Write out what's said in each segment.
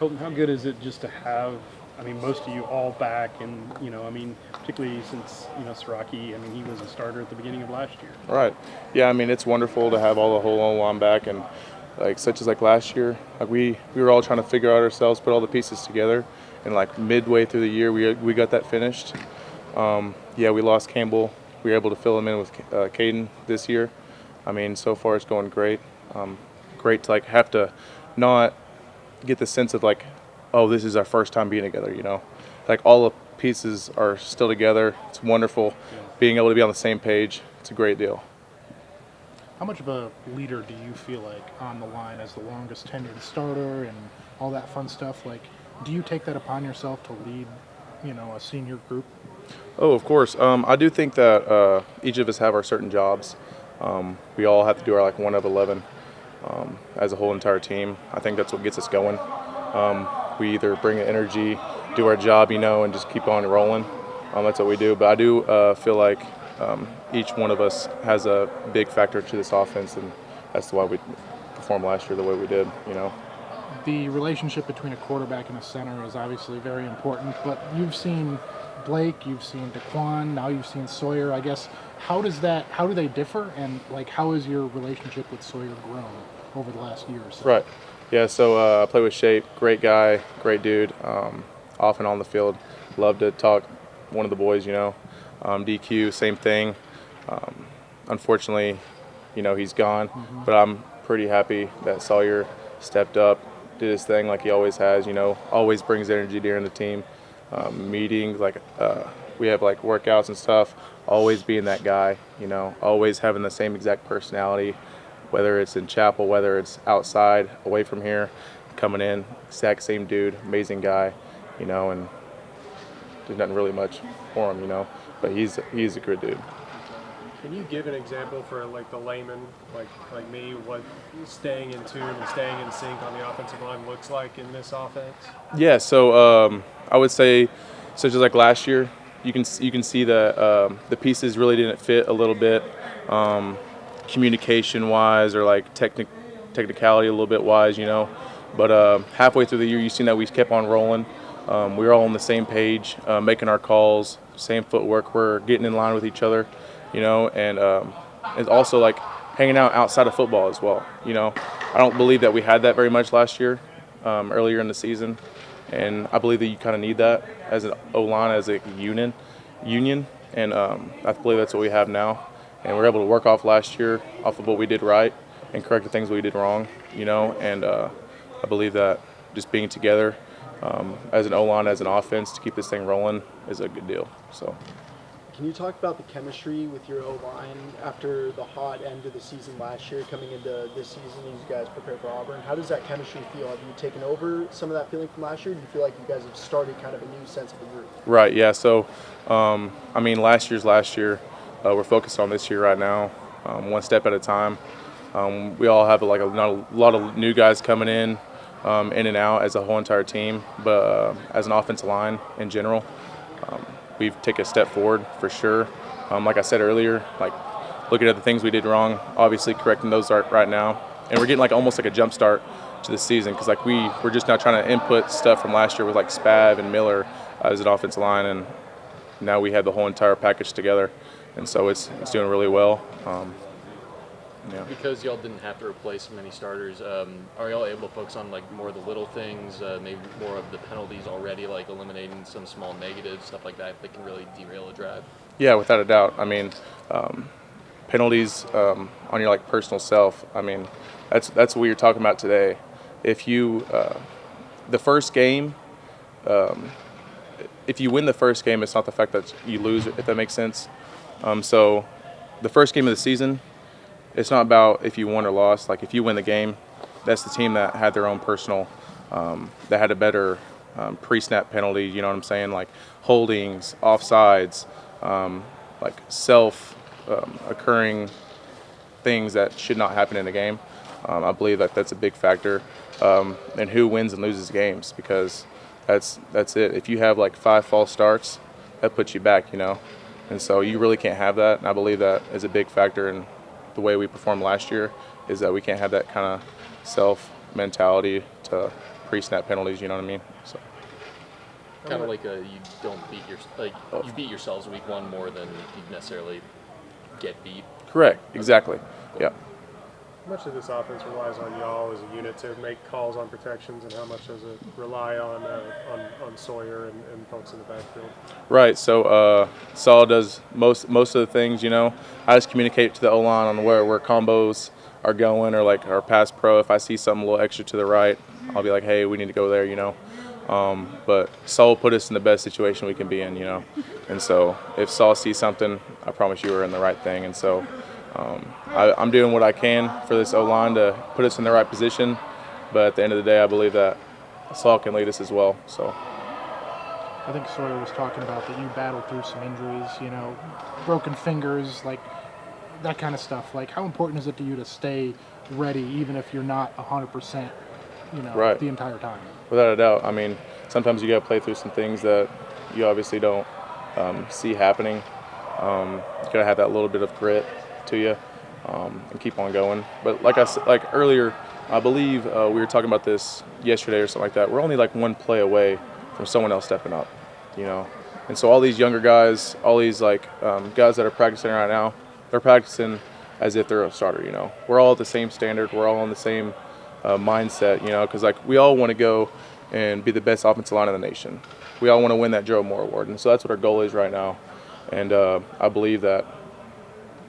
Colton, how good is it just to have, I mean, most of you all back, and I mean, particularly since Siraki, I mean, he was a starter at the beginning of last year. Right. Yeah, I mean, it's wonderful to have all the whole line back, and like such as like last year, like we were all trying to figure out ourselves, put all the pieces together, and like midway through the year, we got that finished. Yeah, we lost Campbell. We were able to fill him in with Caden this year. I mean, so far it's going great. Great to like have to not get the sense of like, oh, this is our first time being together. Like all the pieces are still together. It's wonderful being able to be on the same page. It's a great deal. How much of a leader do you feel like on the line as the longest tenured starter and all that fun stuff? Like, do you take that upon yourself to lead, a senior group? Oh, of course. I do think that each of us have our certain jobs. We all have to do our like 1 of 11 as a whole entire team. I think that's what gets us going. We either bring energy, do our job, and just keep on rolling. That's what we do. But I do feel like each one of us has a big factor to this offense, and that's why we performed last year the way we did. The relationship between a quarterback and a center is obviously very important, but you've seen Blake, you've seen DeQuan, now you've seen Sawyer. I guess how do they differ, and like how has your relationship with Sawyer grown over the last year or so? Right. Yeah. So I play with Shape. Great guy, great dude. Off and on the field, love to talk. One of the boys, DQ, same thing. Unfortunately, he's gone, but I'm pretty happy that Sawyer stepped up, did his thing like he always has. Always brings energy during the team meetings. Like we have like workouts and stuff. Always being that guy. Always having the same exact personality, whether it's in chapel, whether it's outside, away from here, coming in, exact same dude, amazing guy. And there's nothing really much for him. But he's a good dude. Can you give an example for like the layman, like me, what staying in tune and staying in sync on the offensive line looks like in this offense? Yeah, so I would say, such as like last year, you can see that the pieces really didn't fit a little bit, communication wise or like technicality a little bit wise, But halfway through the year, you've seen that we kept on rolling. We were all on the same page, making our calls, same footwork. We're getting in line with each other, and it's also like hanging out outside of football as well. I don't believe that we had that very much last year, earlier in the season, and I believe that you kind of need that as an O-line, as a union, and I believe that's what we have now. And we're able to work off last year, off of what we did right, and correct the things we did wrong, and I believe that just being together as an O-line, as an offense, to keep this thing rolling is a good deal. So, can you talk about the chemistry with your O-line after the hot end of the season last year, coming into this season as you guys prepare for Auburn? How does that chemistry feel? Have you taken over some of that feeling from last year? Do you feel like you guys have started kind of a new sense of a group? Right, yeah. So, I mean, last year. We're focused on this year right now, one step at a time. We all have like a lot of new guys coming in and out as a whole entire team, but as an offensive line in general, we've taken a step forward for sure. Like I said earlier, like looking at the things we did wrong, obviously correcting those right now, and we're getting like almost like a jump start to the season because like we're just now trying to input stuff from last year with like Spav and Miller as an offensive line, and now we have the whole entire package together, and so it's doing really well. Yeah. Because y'all didn't have to replace many starters, are y'all able to focus on like more of the little things, maybe more of the penalties already, like eliminating some small negatives, stuff like that can really derail a drive? Yeah, without a doubt. I mean, penalties on your like personal self. I mean, that's what you're talking about today. If you the first game, if you win the first game, it's not the fact that you lose, if that makes sense. So the first game of the season, it's not about if you won or lost. Like if you win the game, that's the team that had their own personal, that had a better pre-snap penalty. You know what I'm saying? Like holdings, offsides, like occurring things that should not happen in the game. I believe that that's a big factor in who wins and loses games, because that's it. If you have like 5 false starts, that puts you back, and so you really can't have that. And I believe that is a big factor in the way we performed last year, is that we can't have that kind of self mentality to pre-snap penalties. You know what I mean? So Kind of like you don't beat you beat yourselves week one more than you necessarily get beat. correct, exactly. Yeah. How much of this offense relies on y'all as a unit to make calls on protections, and how much does it rely on Sawyer and folks in the backfield? Right. So Saul does most of the things. You know, I just communicate to the O-line on where combos are going, or like our pass pro. If I see something a little extra to the right, I'll be like, hey, we need to go there. You know. But Saul will put us in the best situation we can be in. You know. And so if Saul sees something, I promise you we're in the right thing. And so I'm doing what I can for this O-line to put us in the right position. But at the end of the day, I believe that Saul can lead us as well. So. I think Sawyer was talking about that you battled through some injuries, you know, broken fingers, like that kind of stuff. Like, how important is it to you to stay ready even if you're not 100%, you know, Right. the entire time? Without a doubt. I mean, sometimes you got to play through some things that you obviously don't see happening. You got to have that little bit of grit to you and keep on going. But like I said, like earlier, I believe we were talking about this yesterday or something like that. We're only like one play away from someone else stepping up, you know. And so all these younger guys, all these like guys that are practicing right now, they're practicing as if they're a starter, you know. We're all at the same standard. We're all on the same mindset, you know, because like we all want to go and be the best offensive line in the nation. We all want to win that Joe Moore Award, and so that's what our goal is right now. And I believe that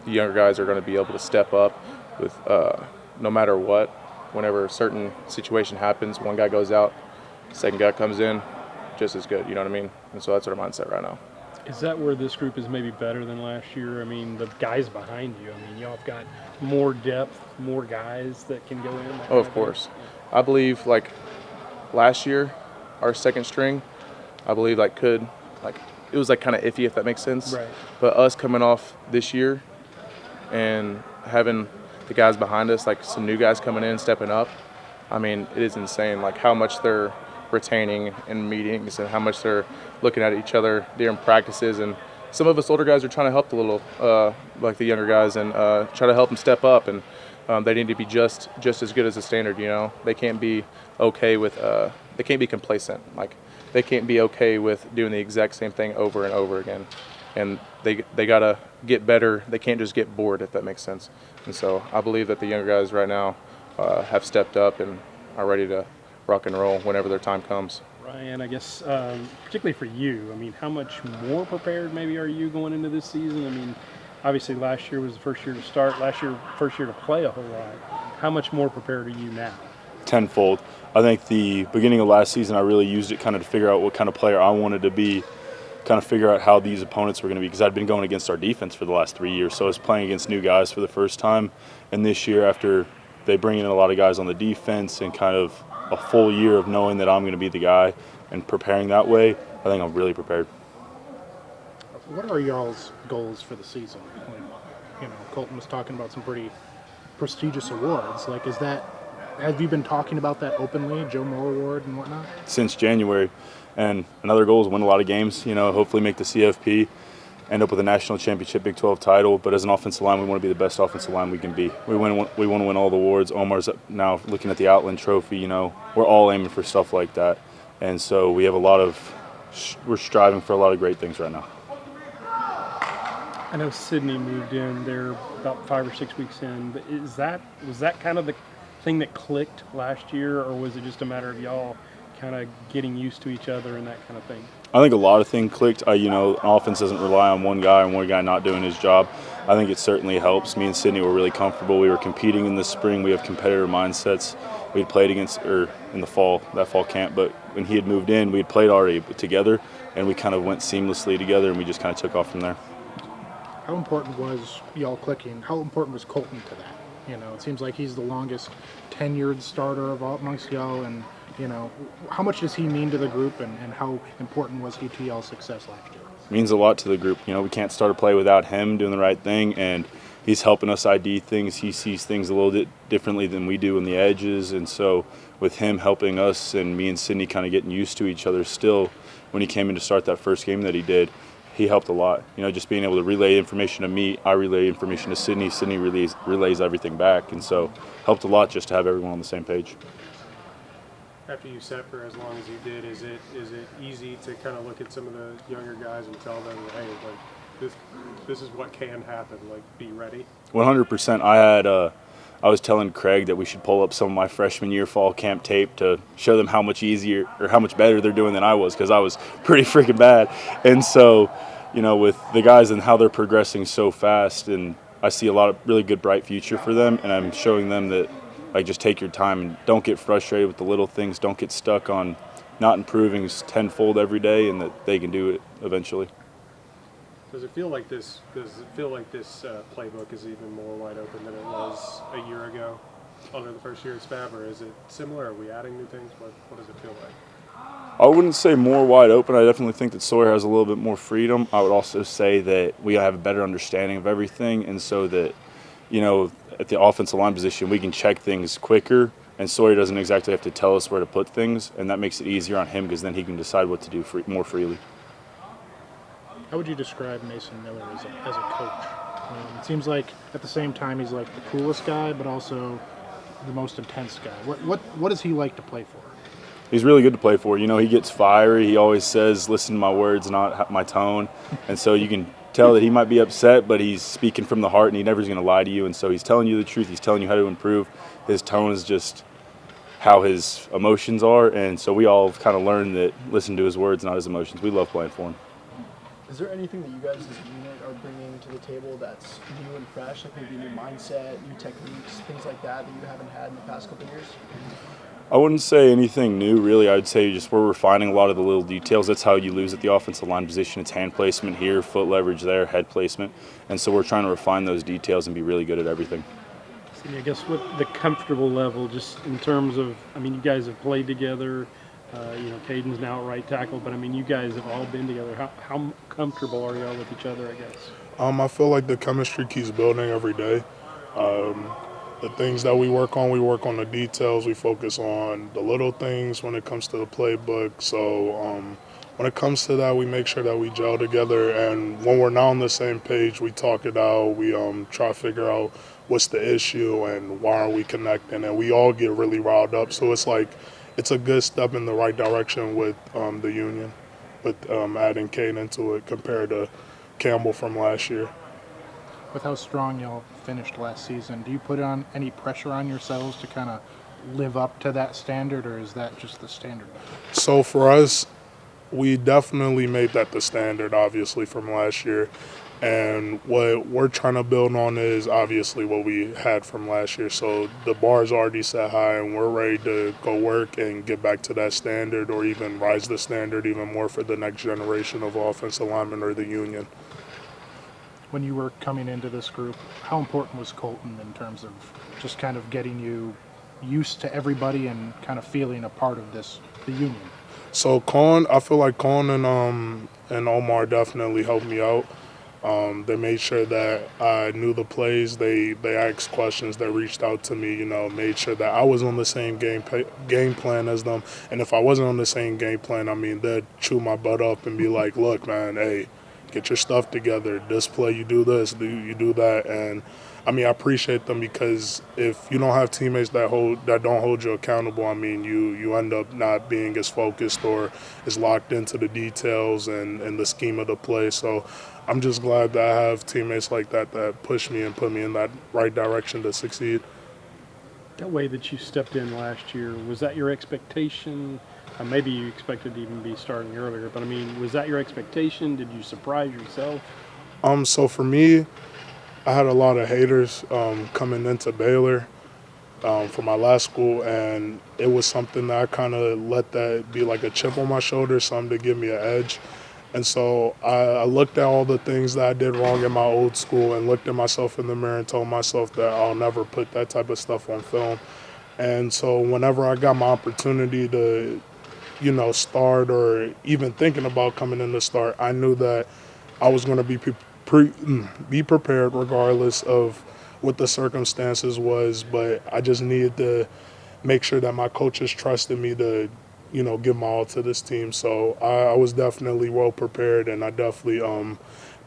the younger guys are going to be able to step up with no matter what. Whenever a certain situation happens, one guy goes out, second guy comes in, just as good, you know what I mean? And so that's our mindset right now. Is that where this group is maybe better than last year? I mean, the guys behind you, I mean, y'all have got more depth, more guys that can go in. Oh, of course. I believe, like, last year, our second string, I believe, like, it was, like, kind of iffy, if that makes sense. Right. But us coming off this year and having the guys behind us, like, some new guys coming in, stepping up, I mean, it is insane, like, how much they're retaining in meetings and how much they're looking at each other during practices. And some of us older guys are trying to help the little, like the younger guys, and try to help them step up. And they need to be just as good as the standard. You know, they can't be okay with, they can't be complacent. Like they can't be okay with doing the exact same thing over and over again. And they gotta get better. They can't just get bored, if that makes sense. And so I believe that the younger guys right now have stepped up and are ready to rock and roll whenever their time comes. Ryan, I guess particularly for you, I mean, how much more prepared maybe are you going into this season? I mean, obviously last year was the first year to start, last year first year to play a whole lot. How much more prepared are you now? Tenfold. I think the beginning of last season I really used it kind of to figure out what kind of player I wanted to be, kind of figure out how these opponents were going to be, because I'd been going against our defense for the last 3 years. So I was playing against new guys for the first time. And this year, after they bring in a lot of guys on the defense and kind of a full year of knowing that I'm going to be the guy and preparing that way, I think I'm really prepared. What are y'all's goals for the season? Like, you know, Colton was talking about some pretty prestigious awards. Like, have you been talking about that openly, Joe Moore Award and whatnot? Since January. And another goal is win a lot of games, you know, hopefully make the CFP, end up with a national championship Big 12 title. But as an offensive line, we want to be the best offensive line we can be. We want to win all the awards. Omar's now looking at the Outland Trophy, you know. We're all aiming for stuff like that. And so we have we're striving for a lot of great things right now. I know Sidney moved in there about 5 or 6 weeks in, but was that kind of the thing that clicked last year, or was it just a matter of y'all kind of getting used to each other and that kind of thing? I think a lot of things clicked. You know, offense doesn't rely on one guy and one guy not doing his job. I think it certainly helps. Me and Sidney were really comfortable. We were competing in the spring. We have competitor mindsets. We had played in the fall, that fall camp, but when he had moved in, we had played already together, and we kind of went seamlessly together, and we just kind of took off from there. How important was y'all clicking? How important was Colton to that? You know, it seems like he's the longest tenured starter of all amongst y'all, and you know, how much does he mean to the group, and how important was he to y'all's success last year? Means a lot to the group. You know, we can't start a play without him doing the right thing, and he's helping us ID things. He sees things a little bit differently than we do in the edges, and so with him helping us and me and Sidney kind of getting used to each other still, when he came in to start that first game that he did, he helped a lot. You know, just being able to relay information to me, I relay information to Sidney, Sidney relays everything back, and so helped a lot just to have everyone on the same page. after you set for as long as you did, is it easy to kind of look at some of the younger guys and tell them, hey, like this is what can happen, like be ready? 100%. I was telling Craig that we should pull up some of my freshman year fall camp tape to show them how much easier or how much better they're doing than I was, because I was pretty freaking bad. And so, with the guys and how they're progressing so fast, and I see a lot of really good bright future for them, and I'm showing them that like just take your time and don't get frustrated with the little things, don't get stuck on not improving tenfold every day, and that they can do it eventually. Does it feel like this? Playbook is even more wide open than it was a year ago under the first year at Spav, or is it similar? Are we adding new things? What does it feel like? I wouldn't say more wide open. I definitely think that Sawyer has a little bit more freedom. I would also say that we have a better understanding of everything, and so that, at the offensive line position, we can check things quicker, and Sawyer doesn't exactly have to tell us where to put things, and that makes it easier on him because then he can decide what to do more freely. How would you describe Mason Miller as a coach? It seems like at the same time he's like the coolest guy, but also the most intense guy. What does he like to play for? He's really good to play for. He gets fiery. He always says, listen to my words, not my tone. And so you can tell that he might be upset, but he's speaking from the heart, and he never is going to lie to you. And so he's telling you the truth. He's telling you how to improve. His tone is just how his emotions are. And so we all kind of learned that listen to his words, not his emotions. We love playing for him. Is there anything that you guys as a unit are bringing to the table that's new and fresh, like maybe new mindset, new techniques, things like that you haven't had in the past couple of years? I wouldn't say anything new, really. I would say just we're refining a lot of the little details. That's how you lose at the offensive line position. It's hand placement here, foot leverage there, head placement. And so we're trying to refine those details and be really good at everything. I guess what the comfortable level, just in terms of, you guys have played together. Caden's now at right tackle, but you guys have all been together. How comfortable are y'all with each other, I guess? I feel like the chemistry keeps building every day. The things that we work on the details. We focus on the little things when it comes to the playbook. So when it comes to that, we make sure that we gel together. And when we're not on the same page, we talk it out. We try to figure out what's the issue and why aren't we connecting. And we all get really riled up. So it's like it's a good step in the right direction with the union, with adding Kane into it compared to Campbell from last year. With how strong y'all finished last season, do you put on any pressure on yourselves to kind of live up to that standard, or is that just the standard? So for us, we definitely made that the standard, obviously, from last year. And what we're trying to build on is obviously what we had from last year. So the bar is already set high, and we're ready to go work and get back to that standard, or even rise the standard even more for the next generation of offensive linemen or the union. When you were coming into this group, how important was Coleton in terms of just kind of getting you used to everybody and kind of feeling a part of the union? So I feel like Colin and Omar definitely helped me out. They made sure that I knew the plays. They asked questions. They reached out to me, made sure that I was on the same game plan as them. And if I wasn't on the same game plan, they'd chew my butt up and be like, look, man, hey, get your stuff together. This play, you do this, you do that. And, I appreciate them, because if you don't have teammates that don't hold you accountable, you end up not being as focused or as locked into the details and the scheme of the play. So I'm just glad that I have teammates like that push me and put me in that right direction to succeed. That way that you stepped in last year, was that your expectation? Maybe you expected to even be starting earlier, but was that your expectation? Did you surprise yourself? So for me, I had a lot of haters coming into Baylor for my last school, and it was something that I kind of let that be like a chip on my shoulder, something to give me an edge. And so I looked at all the things that I did wrong in my old school and looked at myself in the mirror and told myself that I'll never put that type of stuff on film. And so whenever I got my opportunity to, start, or even thinking about coming in to start, I knew that I was going to be prepared regardless of what the circumstances was. But I just needed to make sure that my coaches trusted me to, give my all to this team. So I was definitely well prepared, and I definitely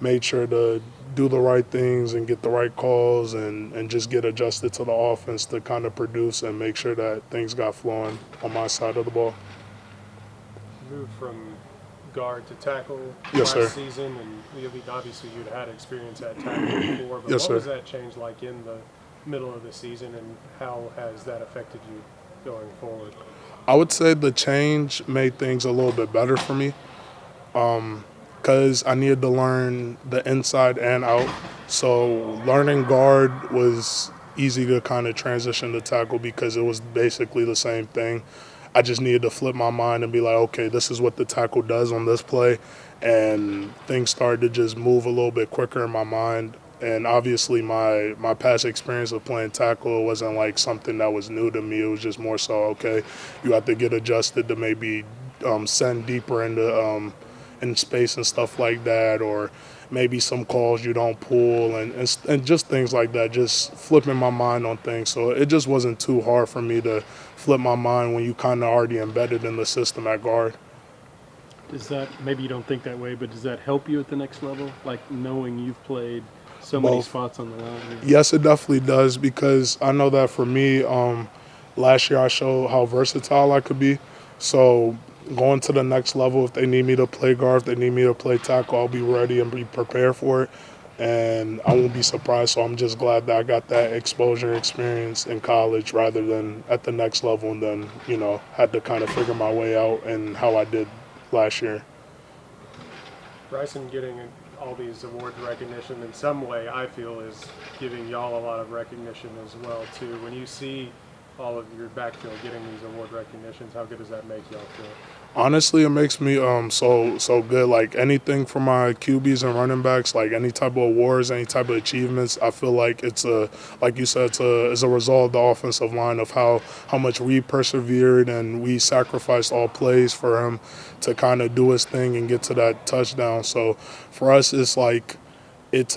made sure to do the right things and get the right calls and just get adjusted to the offense to kind of produce and make sure that things got flowing on my side of the ball. Moved from guard to tackle Yes, last sir. season, and obviously you'd had experience at tackle before, but Yes, what sir. was that change like in the middle of the season, and how has that affected you going forward? I would say the change made things a little bit better for me because I needed to learn the inside and out. So learning guard was easy to kind of transition to tackle because it was basically the same thing. I just needed to flip my mind and be like, okay, this is what the tackle does on this play. And things started to just move a little bit quicker in my mind. And obviously my past experience of playing tackle wasn't like something that was new to me. It was just more so, okay, you have to get adjusted to maybe send deeper into in space and stuff like that, or maybe some calls you don't pull and just things like that, just flipping my mind on things. So it just wasn't too hard for me to flip my mind when you kind of already embedded in the system at guard. Does that, maybe you don't think that way, but does that help you at the next level? Like knowing you've played so many Both. spots on the line? Yes, it definitely does because I know that for me, last year I showed how versatile I could be. So going to the next level, if they need me to play guard, if they need me to play tackle, I'll be ready and be prepared for it. And I won't be surprised. So I'm just glad that I got that exposure and experience in college rather than at the next level and then, had to kind of figure my way out and how I did last year. Bryson getting all these awards recognition in some way, I feel, is giving y'all a lot of recognition as well too. When you see all of your backfield getting these award recognitions, how good does that make y'all feel? Honestly, it makes me so good. Like anything for my QBs and running backs, like any type of awards, any type of achievements, I feel like like you said, it's a result of the offensive line of how much we persevered and we sacrificed all plays for him to kind of do his thing and get to that touchdown. So for us, it's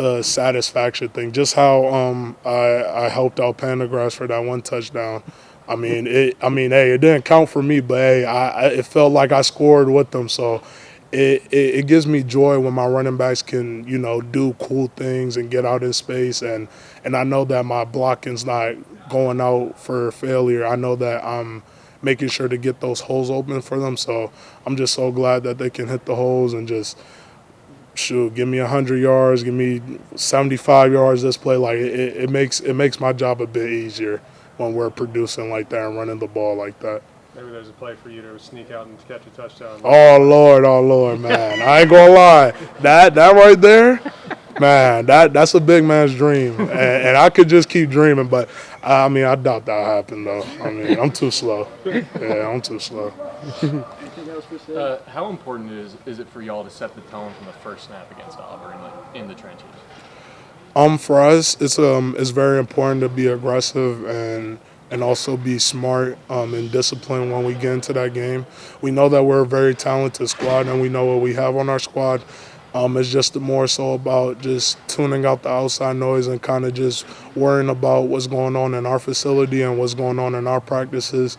a satisfaction thing. Just how I helped out Pendergrass for that one touchdown. Hey, it didn't count for me, but hey, it felt like I scored with them. So it gives me joy when my running backs can, do cool things and get out in space. And I know that my blocking's not going out for failure. I know that I'm making sure to get those holes open for them. So I'm just so glad that they can hit the holes and just, shoot, give me 100 yards, give me 75 yards this play. Like it makes my job a bit easier when we're producing like that and running the ball like that. Maybe there's a play for you to sneak out and catch a touchdown. Oh Lord, man! I ain't gonna lie, that right there, man, that's a big man's dream, and I could just keep dreaming, but I doubt that'll happen though. I'm too slow. Yeah, I'm too slow. How important is it for y'all to set the tone from the first snap against Auburn, like in the trenches? For us, it's very important to be aggressive and also be smart and disciplined when we get into that game. We know that we're a very talented squad and we know what we have on our squad. It's just more so about just tuning out the outside noise and kind of just worrying about what's going on in our facility and what's going on in our practices.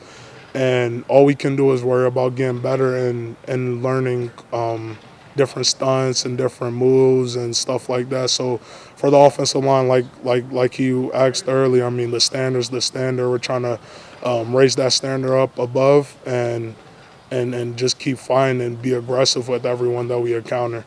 And all we can do is worry about getting better and learning different stunts and different moves and stuff like that. So for the offensive line, like you asked earlier, the standard's the standard. We're trying to raise that standard up above and just keep fighting and be aggressive with everyone that we encounter.